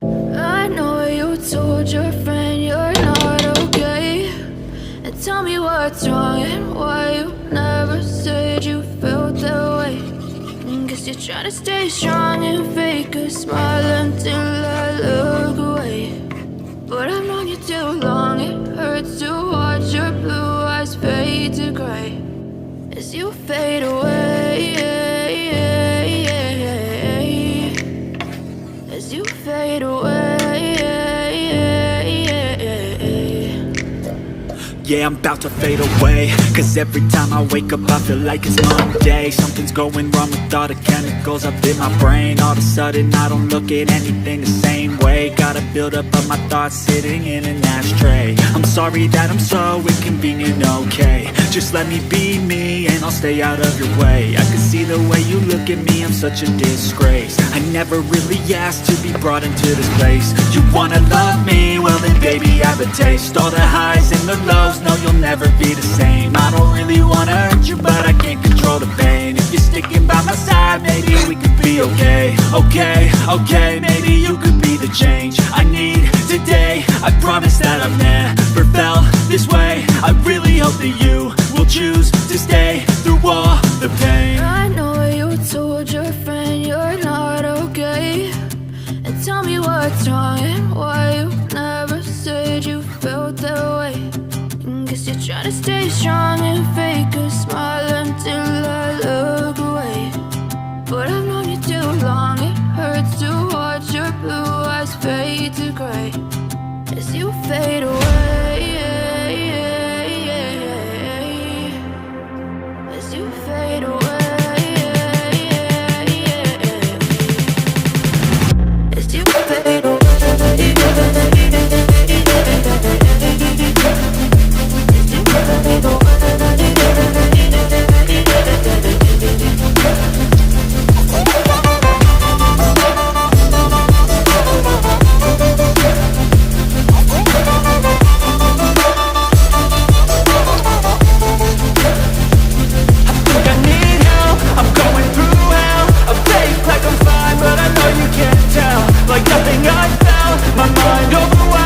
I know you told your friend you're not okay, and tell me what's wrong and why you never said you felt that way. Guess you're trying to stay strong and fake a smile until I look away. But I've known you too long, it hurts to watch your blue eyes fade to gray as you fade away, as you fade away. Yeah, I'm about to fade away, cause every time I wake up I feel like it's Monday. Something's going wrong with all the chemicals up in my brain. All of a sudden I don't look at anything the same way. Got a build up of my thoughts sitting in an ashtray. I'm sorry that I'm so inconvenient, okay. Just let me be me and I'll stay out of your way. I can see the way you look at me, I'm such a disgrace. I never really asked to be brought into this place. You wanna love me? Well then baby I have a taste. All the highs and the lows, no you'll never be the same. I don't really wanna hurt you but I can't control the pain. If you're sticking by my side, maybe we could be okay. Okay, maybe you could be the change I need today. I promise that I've never felt this way. I really hope that you will choose to stay through all the pain. I know you told your friend you're not okay, and tell me what's wrong and why you never said you felt that way. Guess you're trying to stay strong and fake a smile until I look away. But I've known you too long, it hurts to watch your blue eyes fade to gray as you fade away, as you fade away. As you fade away. Like nothing I felt, my mind overwhelmed.